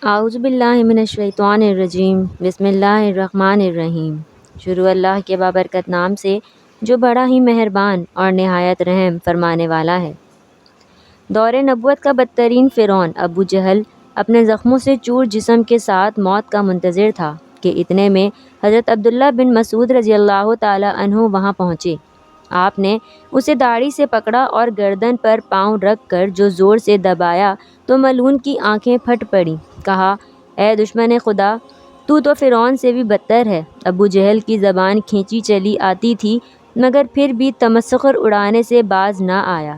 اعوذ باللہ من الشیطان الرجیم بسم اللہ الرحمن الرحیم۔ شروع اللہ کے بابرکت نام سے جو بڑا ہی مہربان اور نہایت رحم فرمانے والا ہے۔ دور نبوت کا بدترین فرعون ابو جہل اپنے زخموں سے چور جسم کے ساتھ موت کا منتظر تھا کہ اتنے میں حضرت عبداللہ بن مسعود رضی اللہ تعالی عنہ وہاں پہنچے۔ آپ نے اسے داڑھی سے پکڑا اور گردن پر پاؤں رکھ کر جو زور سے دبایا تو ملعون کی آنکھیں پھٹ پڑیں۔ کہا، اے دشمن خدا، تو فرعون سے بھی بدتر ہے۔ ابو جہل کی زبان کھینچی چلی آتی تھی مگر پھر بھی تمسخر اڑانے سے باز نہ آیا۔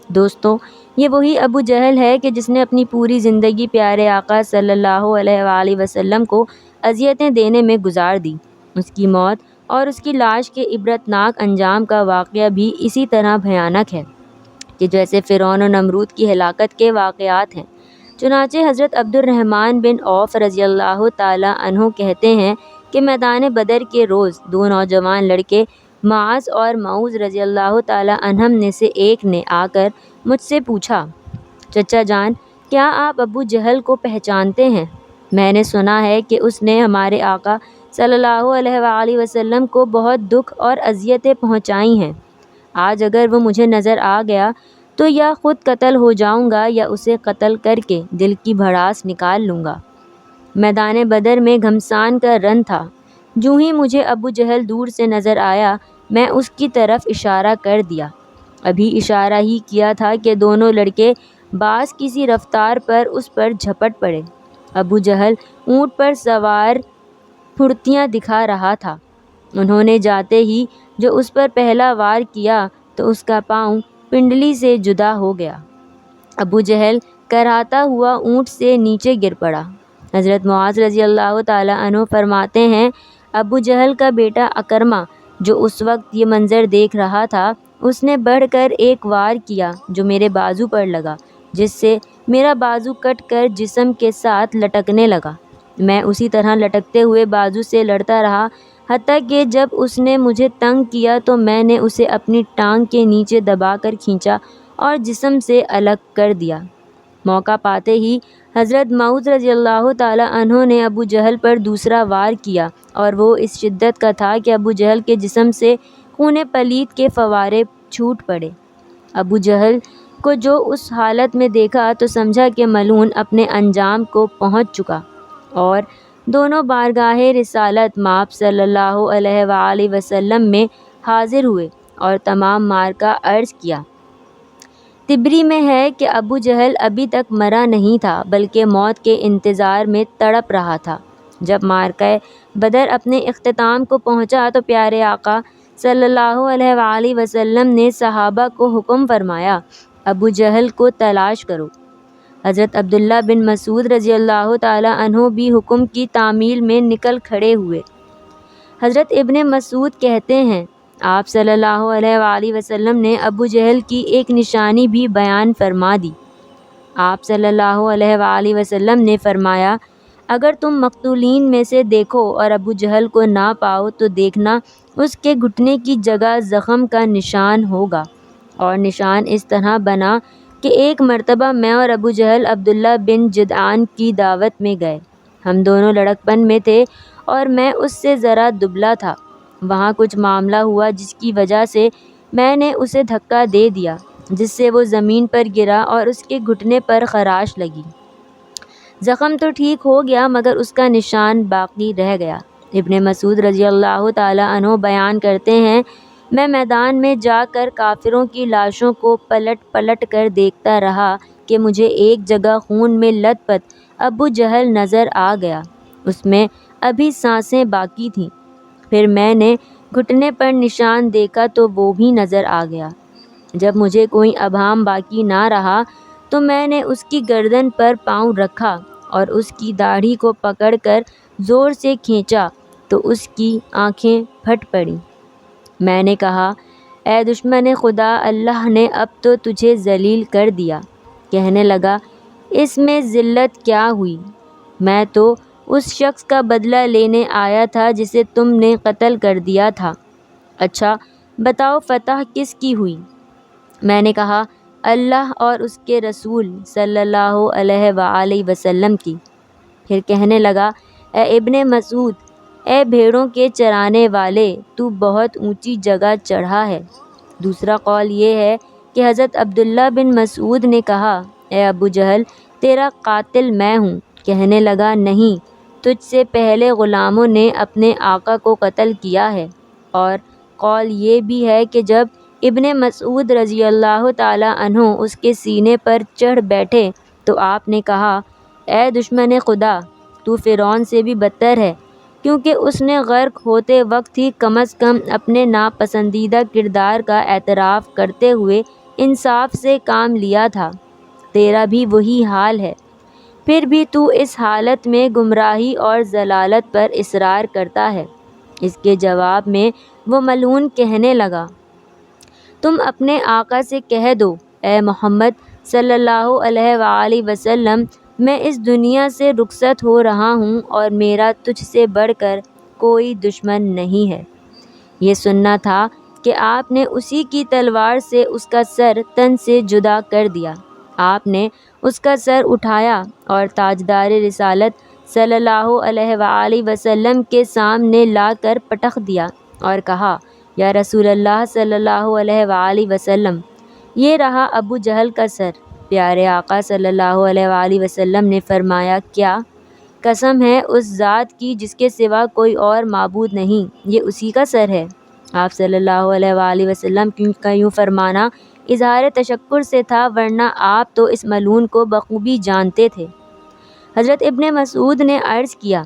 دوستو، یہ وہی ابو جہل ہے کہ جس نے اپنی پوری زندگی پیارے آقا صلی اللہ علیہ وآلہ وسلم کو اذیتیں دینے میں گزار دی۔ اس کی موت اور اس کی لاش کے عبرتناک انجام کا واقعہ بھی اسی طرح بھیانک ہے کہ جیسے فرعون و نمرود کی ہلاکت کے واقعات ہیں۔ چنانچہ حضرت عبد الرحمن بن عوف رضی اللہ تعالی عنہ کہتے ہیں کہ میدان بدر کے روز دو نوجوان لڑکے معاذ اور معوذ رضی اللہ تعالی عنہم میں سے ایک نے آ کر مجھ سے پوچھا، چچا جان، کیا آپ ابو جہل کو پہچانتے ہیں؟ میں نے سنا ہے کہ اس نے ہمارے آقا صلی اللہ علیہ وآلہ وسلم کو بہت دکھ اور اذیتیں پہنچائی ہیں۔ آج اگر وہ مجھے نظر آ گیا تو یا خود قتل ہو جاؤں گا یا اسے قتل کر کے دل کی بھڑاس نکال لوں گا۔ میدان بدر میں گھمسان کا رن تھا۔ جوں ہی مجھے ابو جہل دور سے نظر آیا، میں اس کی طرف اشارہ کر دیا۔ ابھی اشارہ ہی کیا تھا کہ دونوں لڑکے باز کسی رفتار پر اس پر جھپٹ پڑے۔ ابو جہل اونٹ پر سوار پھرتیاں دکھا رہا تھا۔ انہوں نے جاتے ہی جو اس پر پہلا وار کیا تو اس کا پاؤں پنڈلی سے جدا ہو گیا۔ ابو جہل کراہتا ہوا اونٹ سے نیچے گر پڑا۔ حضرت معاذ رضی اللہ تعالی عنہ فرماتے ہیں، ابو جہل کا بیٹا اکرمہ جو اس وقت یہ منظر دیکھ رہا تھا، اس نے بڑھ کر ایک وار کیا جو میرے بازو پر لگا، جس سے میرا بازو کٹ کر جسم کے ساتھ لٹکنے لگا۔ میں اسی طرح لٹکتے ہوئے بازو سے لڑتا رہا حتیٰ کہ جب اس نے مجھے تنگ کیا تو میں نے اسے اپنی ٹانگ کے نیچے دبا کر کھینچا اور جسم سے الگ کر دیا۔ موقع پاتے ہی حضرت معوذ رضی اللہ تعالی عنہ نے ابو جہل پر دوسرا وار کیا اور وہ اس شدت کا تھا کہ ابو جہل کے جسم سے خون پلید کے فوارے چھوٹ پڑے۔ ابو جہل کو جو اس حالت میں دیکھا تو سمجھا کہ ملعون اپنے انجام کو پہنچ چکا، اور دونوں بارگاہ رسالت مآب صلی اللہ علیہ وآلہ وسلم میں حاضر ہوئے اور تمام معرکہ عرض کیا۔ طبری میں ہے کہ ابو جہل ابھی تک مرا نہیں تھا بلکہ موت کے انتظار میں تڑپ رہا تھا۔ جب معرکہ بدر اپنے اختتام کو پہنچا تو پیارے آقا صلی اللہ علیہ وآلہ وسلم نے صحابہ کو حکم فرمایا، ابو جہل کو تلاش کرو۔ حضرت عبداللہ بن مسعود رضی اللہ تعالی عنہ بھی حکم کی تعمیل میں نکل کھڑے ہوئے۔ حضرت ابن مسعود کہتے ہیں، آپ صلی اللہ علیہ وآلہ وسلم نے ابو جہل کی ایک نشانی بھی بیان فرما دی۔ آپ صلی اللہ علیہ وآلہ وسلم نے فرمایا، اگر تم مقتولین میں سے دیکھو اور ابو جہل کو نہ پاؤ تو دیکھنا اس کے گھٹنے کی جگہ زخم کا نشان ہوگا۔ اور نشان اس طرح بنا کہ ایک مرتبہ میں اور ابو جہل عبداللہ بن جدعان کی دعوت میں گئے۔ ہم دونوں لڑکپن میں تھے اور میں اس سے ذرا دبلا تھا۔ وہاں کچھ معاملہ ہوا جس کی وجہ سے میں نے اسے دھکا دے دیا جس سے وہ زمین پر گرا اور اس کے گھٹنے پر خراش لگی۔ زخم تو ٹھیک ہو گیا مگر اس کا نشان باقی رہ گیا۔ ابن مسعود رضی اللہ تعالی عنہ بیان کرتے ہیں، میں میدان میں جا کر کافروں کی لاشوں کو پلٹ پلٹ کر دیکھتا رہا کہ مجھے ایک جگہ خون میں لت پت ابو جہل نظر آ گیا، اس میں ابھی سانسیں باقی تھیں۔ پھر میں نے گھٹنے پر نشان دیکھا تو وہ بھی نظر آ گیا۔ جب مجھے کوئی ابہام باقی نہ رہا تو میں نے اس کی گردن پر پاؤں رکھا اور اس کی داڑھی کو پکڑ کر زور سے کھینچا تو اس کی آنکھیں پھٹ پڑیں۔ میں نے کہا، اے دشمن خدا، اللہ نے اب تو تجھے ذلیل کر دیا۔ کہنے لگا، اس میں ذلت کیا ہوئی؟ میں تو اس شخص کا بدلہ لینے آیا تھا جسے تم نے قتل کر دیا تھا۔ اچھا بتاؤ فتح کس کی ہوئی؟ میں نے کہا، اللہ اور اس کے رسول صلی اللہ علیہ وآلہ وسلم کی۔ پھر کہنے لگا، اے ابن مسعود، اے بھیڑوں کے چرانے والے، تو بہت اونچی جگہ چڑھا ہے۔ دوسرا قول یہ ہے کہ حضرت عبداللہ بن مسعود نے کہا، اے ابو جہل، تیرا قاتل میں ہوں۔ کہنے لگا، نہیں، تجھ سے پہلے غلاموں نے اپنے آقا کو قتل کیا ہے۔ اور قول یہ بھی ہے کہ جب ابن مسعود رضی اللہ تعالی عنہ اس کے سینے پر چڑھ بیٹھے تو آپ نے کہا، اے دشمن خدا، تو فرعون سے بھی بدتر ہے، کیونکہ اس نے غرق ہوتے وقت ہی کم از کم اپنے ناپسندیدہ کردار کا اعتراف کرتے ہوئے انصاف سے کام لیا تھا۔ تیرا بھی وہی حال ہے، پھر بھی تو اس حالت میں گمراہی اور ضلالت پر اصرار کرتا ہے۔ اس کے جواب میں وہ ملعون کہنے لگا، تم اپنے آقا سے کہہ دو، اے محمد صلی اللہ علیہ وآلہ وسلم، میں اس دنیا سے رخصت ہو رہا ہوں اور میرا تجھ سے بڑھ کر کوئی دشمن نہیں ہے۔ یہ سننا تھا کہ آپ نے اسی کی تلوار سے اس کا سر تن سے جدا کر دیا۔ آپ نے اس کا سر اٹھایا اور تاجدار رسالت صلی اللہ علیہ وآلہ وسلم کے سامنے لا کر پٹخ دیا اور کہا، یا رسول اللہ صلی اللہ علیہ وآلہ وسلم، یہ رہا ابو جہل کا سر۔ پیارے آقا صلی اللہ علیہ وآلہ وسلم نے فرمایا، کیا؟ قسم ہے اس ذات کی جس کے سوا کوئی اور معبود نہیں، یہ اسی کا سر ہے۔ آپ صلی اللہ علیہ وآلہ وسلم کا یوں فرمانا اظہار تشکر سے تھا، ورنہ آپ تو اس ملعون کو بخوبی جانتے تھے۔ حضرت ابن مسعود نے عرض کیا،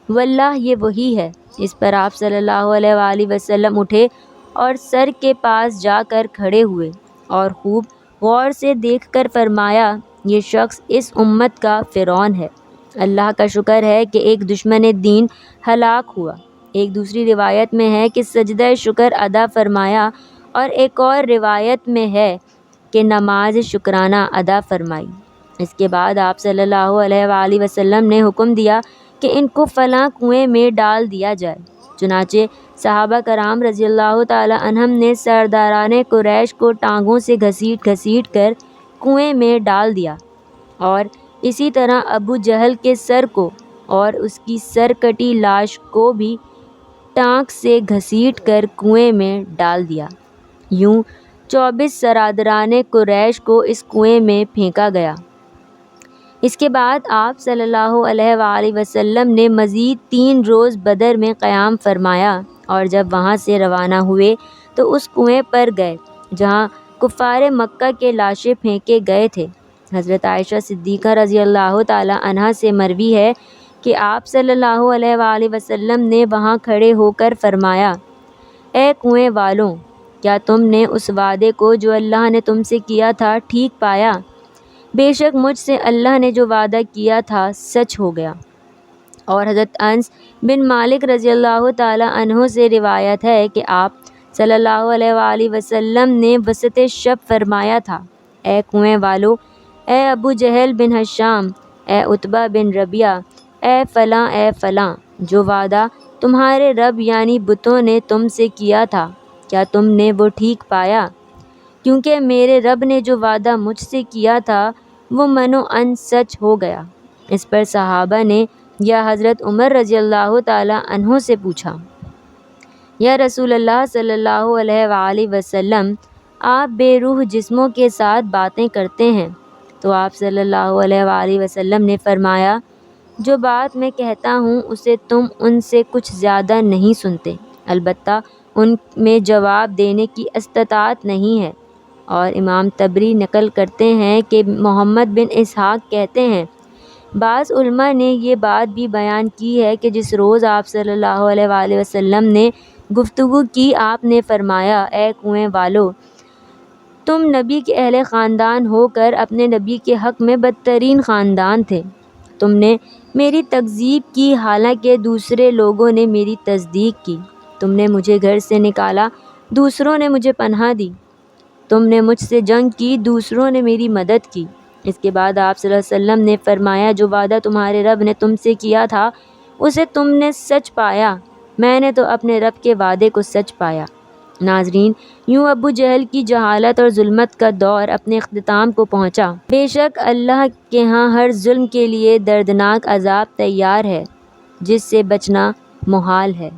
واللہ یہ وہی ہے۔ اس پر آپ صلی اللہ علیہ وآلہ وسلم اٹھے اور سر کے پاس جا کر کھڑے ہوئے اور خوب غور سے دیکھ کر فرمایا، یہ شخص اس امت کا فرعون ہے۔ اللہ کا شکر ہے کہ ایک دشمن دین ہلاک ہوا۔ ایک دوسری روایت میں ہے کہ سجدہ شکر ادا فرمایا، اور ایک اور روایت میں ہے کہ نماز شکرانہ ادا فرمائی۔ اس کے بعد آپ صلی اللہ علیہ وآلہ وسلم نے حکم دیا کہ ان کو فلاں کنویں میں ڈال دیا جائے۔ چنانچہ صحابہ کرام رضی اللہ تعالی عنہم نے سرداران قریش کو ٹانگوں سے گھسیٹ گھسیٹ کر کنویں میں ڈال دیا، اور اسی طرح ابو جہل کے سر کو اور اس کی سر کٹی لاش کو بھی ٹانک سے گھسیٹ کر کنویں میں ڈال دیا۔ یوں 24 سرداران قریش کو اس کنویں میں پھینکا گیا۔ اس کے بعد آپ صلی اللہ علیہ وآلہ وسلم نے مزید 3 روز بدر میں قیام فرمایا، اور جب وہاں سے روانہ ہوئے تو اس کنویں پر گئے جہاں کفار مکہ کے لاشیں پھینکے گئے تھے۔ حضرت عائشہ صدیقہ رضی اللہ تعالی عنہا سے مروی ہے کہ آپ صلی اللہ علیہ وآلہ وسلم نے وہاں کھڑے ہو کر فرمایا، اے کنویں والوں، کیا تم نے اس وعدے کو جو اللہ نے تم سے کیا تھا ٹھیک پایا؟ بے شک مجھ سے اللہ نے جو وعدہ کیا تھا سچ ہو گیا۔ اور حضرت انس بن مالک رضی اللہ تعالی عنہ سے روایت ہے کہ آپ صلی اللہ علیہ وآلہ وسلم نے وسط شب فرمایا تھا، اے کنویں والو، اے ابو جہل بن ہشام، اے عتبہ بن ربیعہ، اے فلاں، جو وعدہ تمہارے رب یعنی بتوں نے تم سے کیا تھا، کیا تم نے وہ ٹھیک پایا؟ کیونکہ میرے رب نے جو وعدہ مجھ سے کیا تھا وہ منو ان سچ ہو گیا۔ اس پر صحابہ نے یا حضرت عمر رضی اللہ تعالی عنہ سے پوچھا، یا رسول اللہ صلی اللہ علیہ وآلہ وسلم، آپ بے روح جسموں کے ساتھ باتیں کرتے ہیں؟ تو آپ صلی اللہ علیہ وآلہ وسلم نے فرمایا، جو بات میں کہتا ہوں اسے تم ان سے کچھ زیادہ نہیں سنتے، البتہ ان میں جواب دینے کی استطاعت نہیں ہے۔ اور امام طبری نقل کرتے ہیں کہ محمد بن اسحاق کہتے ہیں، بعض علماء نے یہ بات بھی بیان کی ہے کہ جس روز آپ صلی اللہ علیہ وآلہ وسلم نے گفتگو کی، آپ نے فرمایا، اے کنویں والو، تم نبی کے اہل خاندان ہو کر اپنے نبی کے حق میں بدترین خاندان تھے۔ تم نے میری تکذیب کی حالانکہ دوسرے لوگوں نے میری تصدیق کی۔ تم نے مجھے گھر سے نکالا، دوسروں نے مجھے پناہ دی۔ تم نے مجھ سے جنگ کی، دوسروں نے میری مدد کی۔ اس کے بعد آپ صلی اللہ علیہ وسلم نے فرمایا، جو وعدہ تمہارے رب نے تم سے کیا تھا اسے تم نے سچ پایا، میں نے تو اپنے رب کے وعدے کو سچ پایا۔ ناظرین، یوں ابو جہل کی جہالت اور ظلمت کا دور اپنے اختتام کو پہنچا۔ بے شک اللہ کے ہاں ہر ظلم کے لیے دردناک عذاب تیار ہے جس سے بچنا محال ہے۔